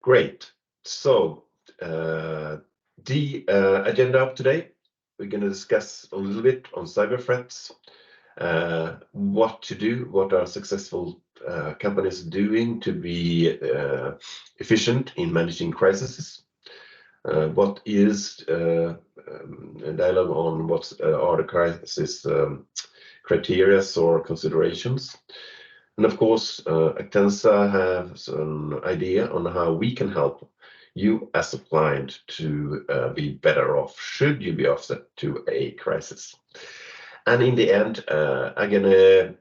Great. So the agenda of today, we're going to discuss a little bit on cyber threats, what to do, what are successful companies doing to be efficient in managing crises, what is a dialogue on what are the crisis criteria or considerations. And of course, Actensa has an idea on how we can help you as a client to be better off should you be offset to a crisis. And in the end, I'm gonna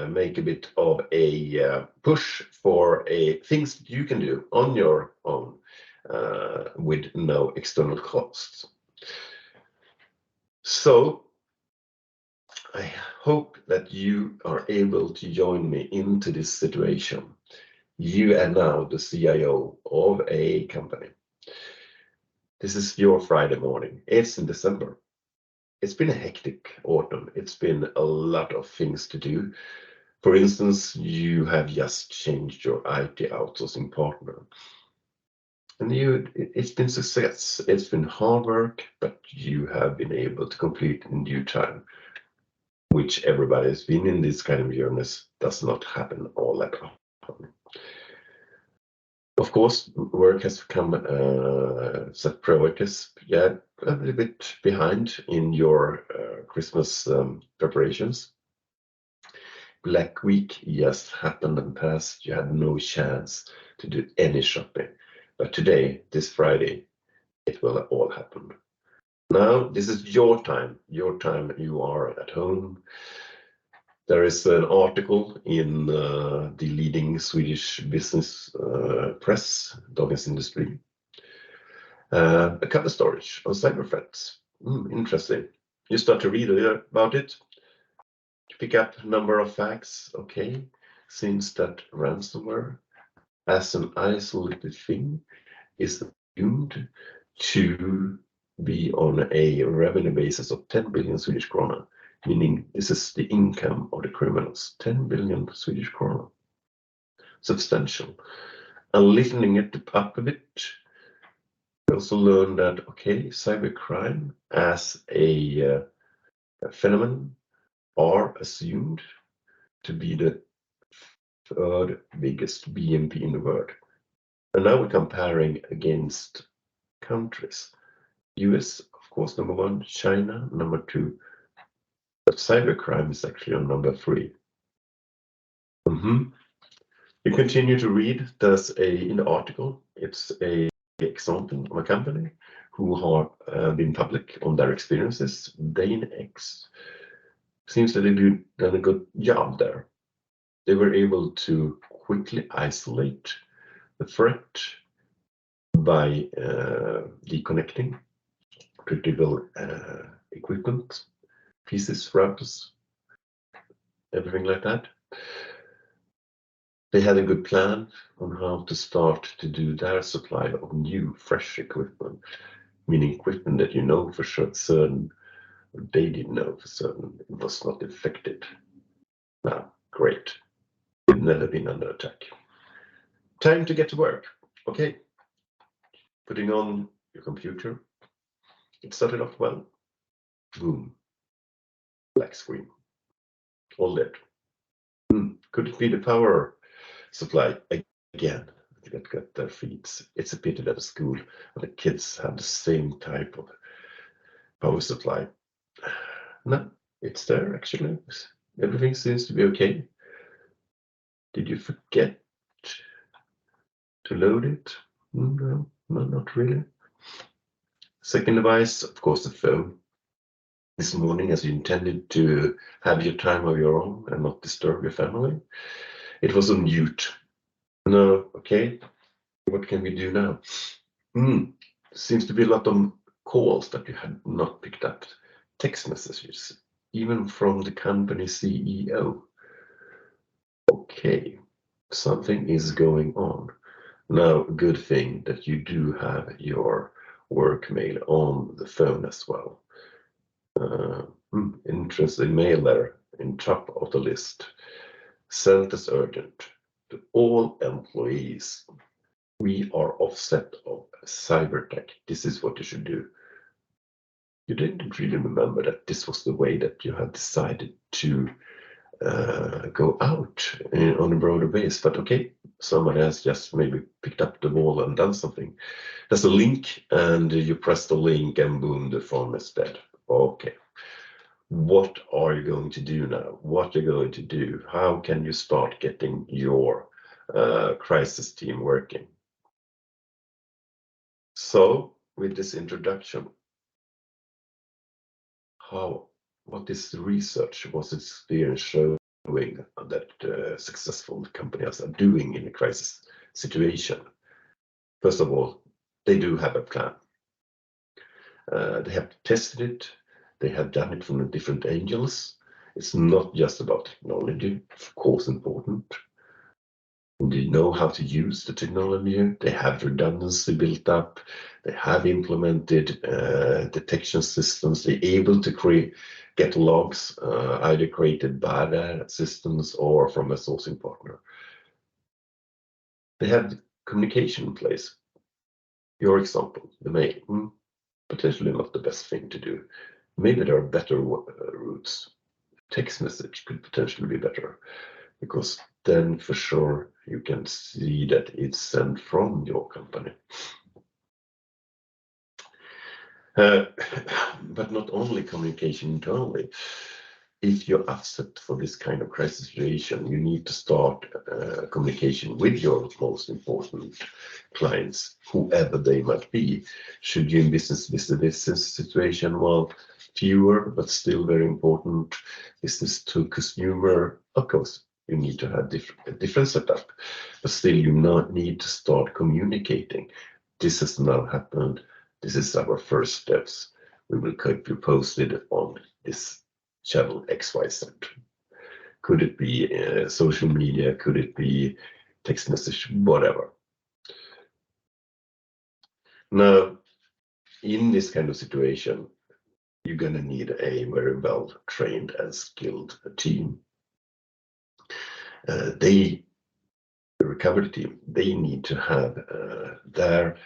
make a bit of a push for things that you can do on your own with no external costs. So I hope that you are able to join me into this situation. You are now the CIO of a company. This is your Friday morning. It's in December. It's been a hectic autumn. It's been a lot of things to do. For instance, you have just changed your IT outsourcing partner. And it's been success. It's been hard work, but you have been able to complete in due time, which everybody has been in this kind of journeys does not happen all that often. Of course, work has become set priorities. Yeah, a little bit behind in your Christmas preparations. Black Week just happened and passed. You had no chance to do any shopping. But today, this Friday, it will all happen. Now, this is your time. Your time, you are at home. There is an article in the leading Swedish business press, Dagens Industri. A cover story on cyber threats. Interesting. You start to read about it, pick up a number of facts. Okay, seems that ransomware as an isolated thing is assumed to be on a revenue basis of 10 billion Swedish krona, meaning this is the income of the criminals, 10 billion Swedish krona. Substantial. And lifting it up a bit, we also learned that, okay, cybercrime as a phenomenon are assumed to be the third biggest BNP in the world. And now we're comparing against countries. US, of course, number one, China, number two. But cybercrime is actually on number three. You continue to read, there's in the article, it's a example of a company who have been public on their experiences. DaneX seems that they've done a good job there. They were able to quickly isolate the threat by deconnecting critical equipment, pieces, routers, everything like that. They had a good plan on how to start to do their supply of new, fresh equipment, meaning equipment that you know for certain, they didn't know for certain it was not infected. Now, great. We've never been under attack. Time to get to work. Okay. Putting on your computer. It started off well. Boom. Black screen. All dead. Could it be the power supply again? That got their feet. It's a pity that the school and the kids have the same type of power supply. No, it's there actually. Everything seems to be okay. Did you forget to load it? No, not really. Second device, of course, the phone. This morning, as you intended to have your time of your own and not disturb your family, it was on mute. No, okay, what can we do now? Seems to be a lot of calls that you had not picked up. Text messages, even from the company CEO. Okay, something is going on. Now, good thing that you do have your work mail on the phone as well. Interesting mail there in top of the list. Sent as urgent to all employees. we are offset of cyber attack. This is what you should do. You didn't really remember that this was the way that you had decided to go out on a broader base, but okay, somebody has just maybe picked up the ball and done something. There's a link, and you press the link, and boom, the phone is dead. Okay, what are you going to do now? What are you going to do? How can you start getting your crisis team working? So, with this introduction, what is the research? What's experience showing that successful companies are doing in a crisis situation? First of all, they do have a plan. They have tested it. They have done it from the different angles. It's not just about technology, of course, important. They know how to use the technology. They have redundancy built up. They have implemented detection systems. They're able to get logs either created by their systems or from a sourcing partner. They have communication in place. Your example, the mail, potentially not the best thing to do. Maybe there are better routes. Text message could potentially be better, because then for sure you can see that it's sent from your company. But not only communication internally. If you're upset for this kind of crisis situation, you need to start communication with your most important clients, whoever they might be. Should you in business situation? Well, fewer, but still very important. Business to consumer, of course, you need to have a different setup, but still you need to start communicating. This has now happened. This is our first steps. We will keep you posted on this channel XYZ. Could it be social media? Could it be text message? Whatever. Now, in this kind of situation, you're going to need a very well trained and skilled team. The recovery team, they need to have their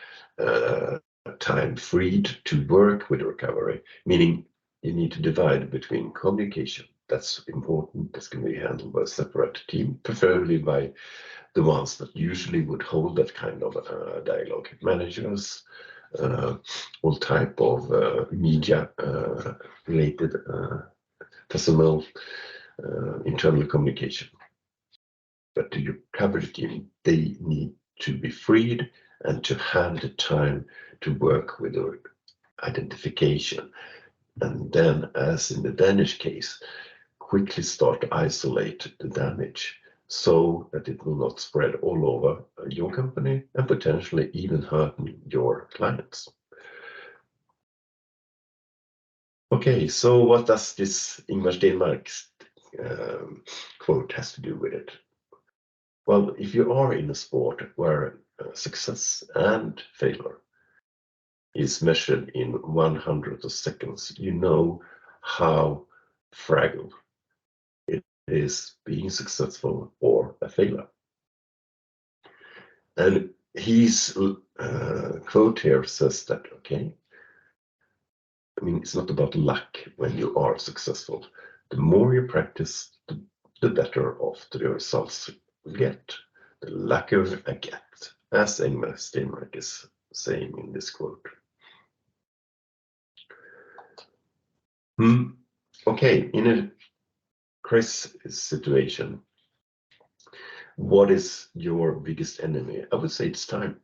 time freed to work with recovery, meaning you need to divide between communication. That's important. That's going to be handled by a separate team, preferably by the ones that usually would hold that kind of dialogue. Managers, all type of media related personnel, internal communication. But the recovery team, they need to be freed and to have the time to work with the identification. And then, as in the Danish case, quickly start to isolate the damage so that it will not spread all over your company and potentially even hurt your clients. Okay, so what does this Ingmar Stenmark's quote has to do with it? Well, if you are in a sport where success and failure is measured in 100 of seconds, you know how fragile it is being successful or a failure. And his quote here says that, okay, I mean, it's not about luck when you are successful. The more you practice, the better off the results you get. The luckier I get, as Ingmar Stenmark is saying in this quote. Okay, in a crisis situation, what is your biggest enemy? I would say it's time,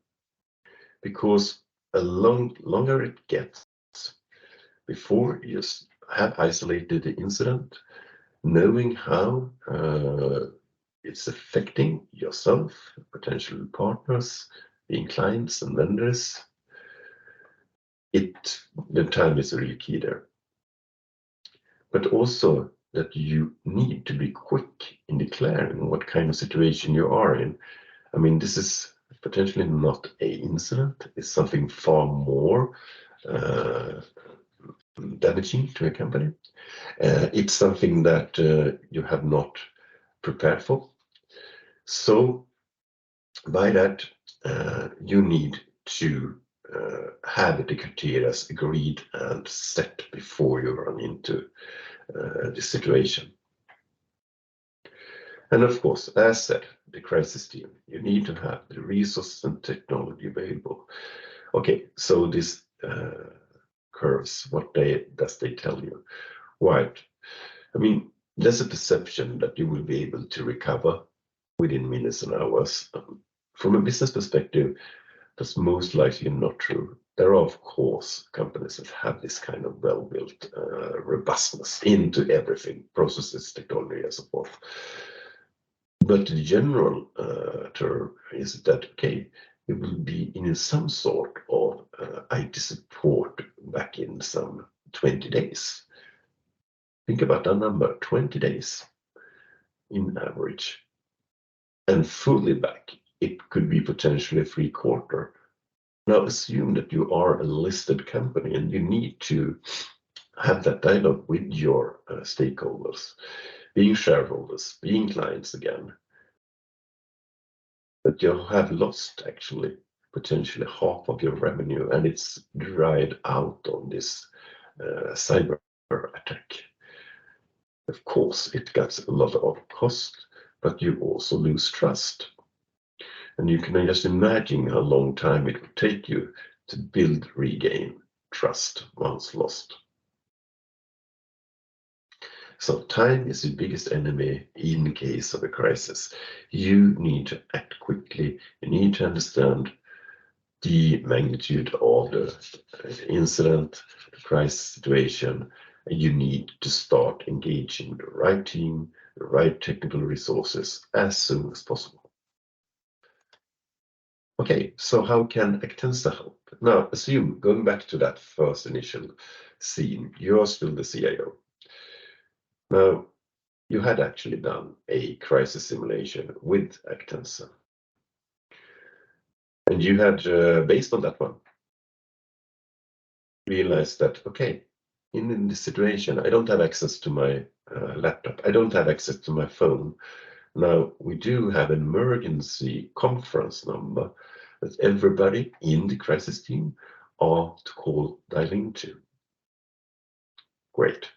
because the longer it gets before you have isolated the incident, knowing how it's affecting yourself, potential partners, being clients and vendors, the time is really key there. But also that you need to be quick in declaring what kind of situation you are in. I mean, this is potentially not an incident. It's something far more damaging to a company. It's something that you have not prepared for. So by that, you need to have the criteria agreed and set before you run into this situation. And of course, as said, the crisis team, you need to have the resources and technology available. Okay, so this curves, what does they tell you? Right. I mean, there's a perception that you will be able to recover within minutes and hours. From a business perspective, that's most likely not true. There are, of course, companies that have this kind of well-built robustness into everything, processes, technology, and so forth. But the general term is that, okay, it will be in some sort of IT support back in some 20 days. Think about that number, 20 days in average. And fully back, it could be potentially 3/4. Now assume that you are a listed company and you need to have that dialogue with your stakeholders, being shareholders, being clients again, that you have lost actually potentially half of your revenue and it's dried out on this cyber attack. Of course, it gets a lot of cost, but you also lose trust. And you can just imagine how long time it would take you to regain trust once lost. So time is the biggest enemy in case of a crisis. You need to act quickly. You need to understand the magnitude of the incident, the crisis situation, and you need to start engaging the right team, the right technical resources as soon as possible. Okay, so how can Actensa help? Now, assume, going back to that first initial scene, you're still the CIO. Now, you had actually done a crisis simulation with Actensa. And you had, based on that one, realized that, okay, in this situation, I don't have access to my laptop. I don't have access to my phone. Now, we do have an emergency conference number that everybody in the crisis team are to dial into. Great.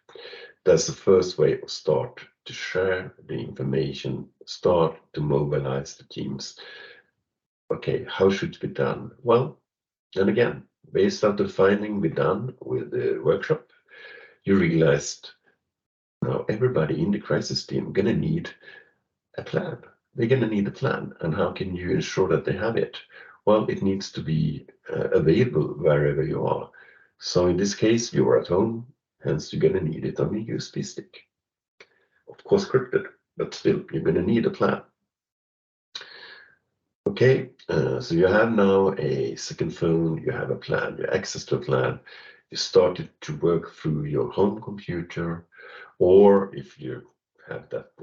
That's the first way of start to share the information, start to mobilize the teams. Okay, how should it be done? Well, then again, based on the finding we done with the workshop, you realized now everybody in the crisis team gonna need a plan. They're gonna need a plan, and how can you ensure that they have it? Well, it needs to be available wherever you are. So in this case, you are at home, hence you're gonna need it on a USB stick. Of course, encrypted, but still, you're gonna need a plan. Okay, so you have now a second phone, you have a plan, you have access to a plan, you started to work through your home computer, or if you have that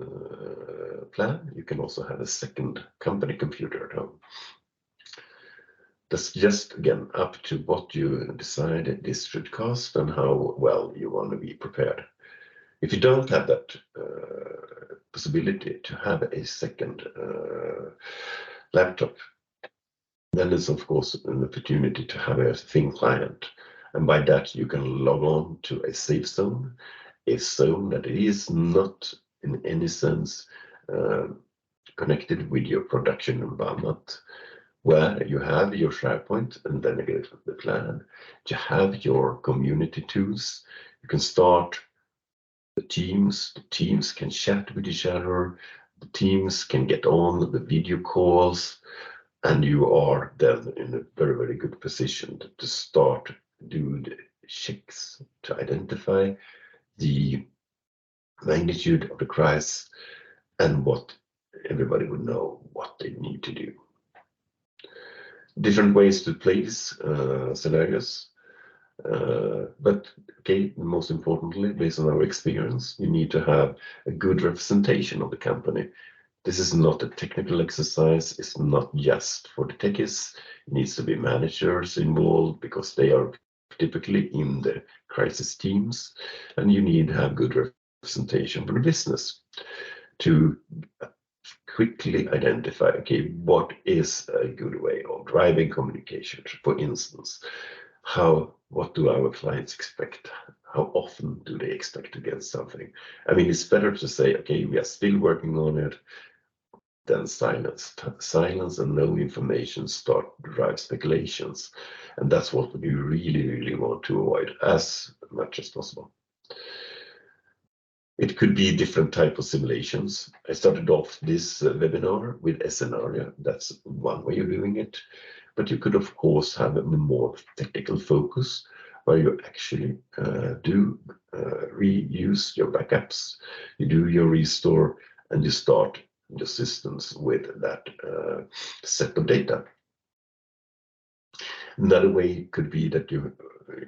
plan, you can also have a second company computer at home. That's just, again, up to what you decide this should cost and how well you want to be prepared. If you don't have that possibility to have a second laptop, then it's of course an opportunity to have a thin client. And by that, you can log on to a safe zone, a zone that is not in any sense connected with your production environment, where you have your SharePoint and then again the plan. You have your community tools. You can start the teams can chat with each other, the teams can get on the video calls, and you are then in a very, very good position to start do the checks to identify the magnitude of the crisis and what everybody would know what they need to do. Different ways to place scenarios. But okay, most importantly, based on our experience, you need to have a good representation of the company. This is not a technical exercise. It's not just for the techies. It needs to be managers involved because they are typically in the crisis teams, and you need to have good representation for the business to quickly identify, okay, what is a good way of driving communication? For instance, what do our clients expect? How often do they expect to get something? I mean, it's better to say, okay, we are still working on it, than silence. Silence and no information start to drive speculations. And that's what we really, really want to avoid as much as possible. It could be different type of simulations. I started off this webinar with a scenario. That's one way of doing it. But you could, of course, have a more technical focus where you actually do reuse your backups, you do your restore, and you start the systems with that set of data. Another way could be that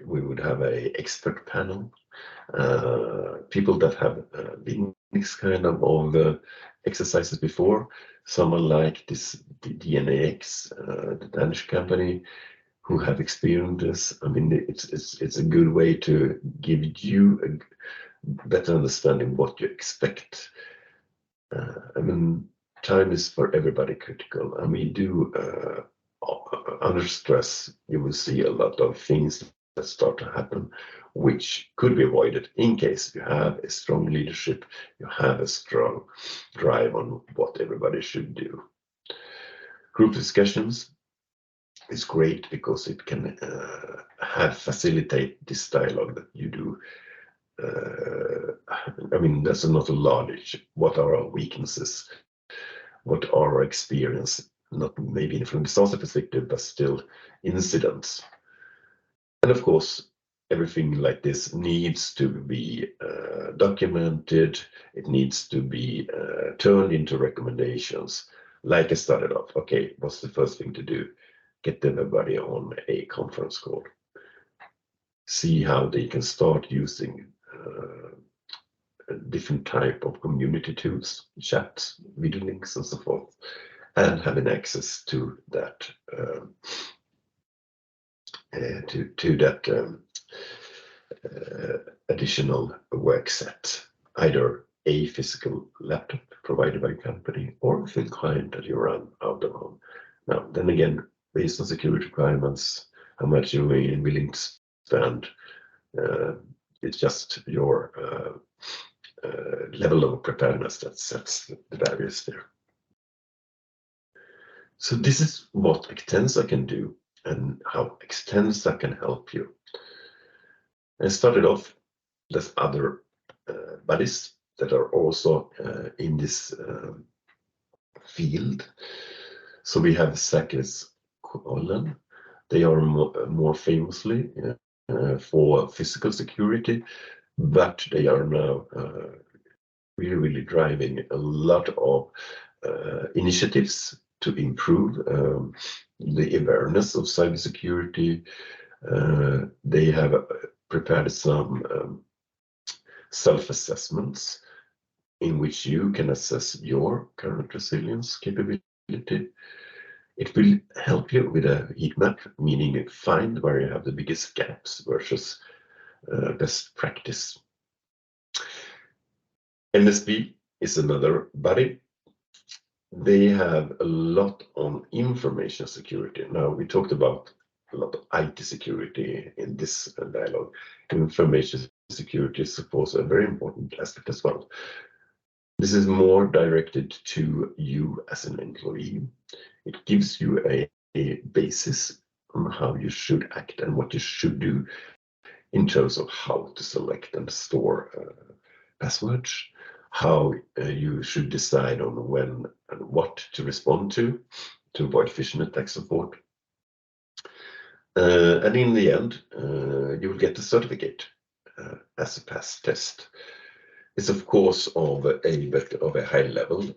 we would have an expert panel, people that have been this kind of exercises before. Someone like this DNAX, the Danish company, who have experienced this. I mean, it's a good way to give you a better understanding what you expect. I mean, time is for everybody critical, and we do under stress. You will see a lot of things that start to happen, which could be avoided in case you have a strong leadership, you have a strong drive on what everybody should do. Group discussions is great because it can facilitate this dialogue that you do. I mean, there's a lot of knowledge. What are our weaknesses? What are our experience? Not maybe from a disaster perspective, but still incidents. And of course, everything like this needs to be documented. It needs to be turned into recommendations. Like I started off, okay, what's the first thing to do? Get everybody on a conference call. See how they can start using different type of community tools, chats, video links, and so forth, and having access to that additional work set, either a physical laptop provided by a company or a thin client that you run out of home. Now, then again, based on security requirements, how much you're willing to spend, it's just your level of preparedness that sets the barriers there. So this is what Actensa can do and how Actensa can help you. I started off, there's other buddies that are also in this field. So we have Säkerhets. They are more famously for physical security, but they are now really driving a lot of initiatives to improve the awareness of cybersecurity. They have prepared some self-assessments in which you can assess your current resilience capability. It will help you with a heat map, meaning find where you have the biggest gaps versus best practice. NSB is another body. They have a lot on information security. Now, we talked about a lot of IT security in this dialogue. Information security is, of course, a very important aspect as well. This is more directed to you as an employee. It gives you a basis on how you should act and what you should do in terms of how to select and store passwords, how you should decide on when and what to respond to avoid phishing attack support. And in the end, you will get a certificate as a pass test. It's of course of a bit of a high level.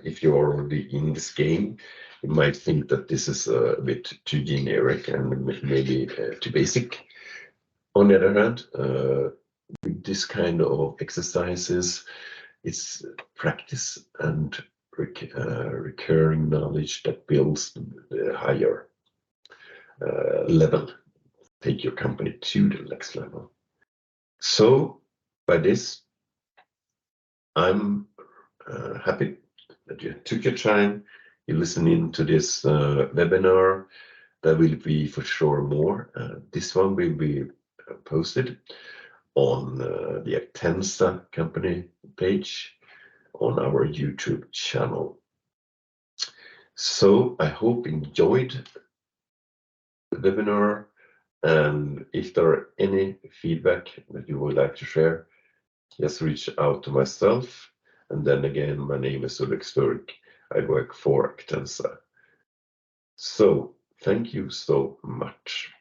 If you're already in this game, you might think that this is a bit too generic and maybe too basic. On the other hand, with this kind of exercises, it's practice and recurring knowledge that builds the higher level, take your company to the next level. So by this, I'm happy that you took your time. You listen in to this webinar. There will be for sure more. This one will be posted on the Actensa company page on our YouTube channel. So I hope you enjoyed the webinar, and if there are any feedback that you would like to share, just reach out to myself. And then again, my name is Ulrik Sturk. I work for Actensa. So thank you so much.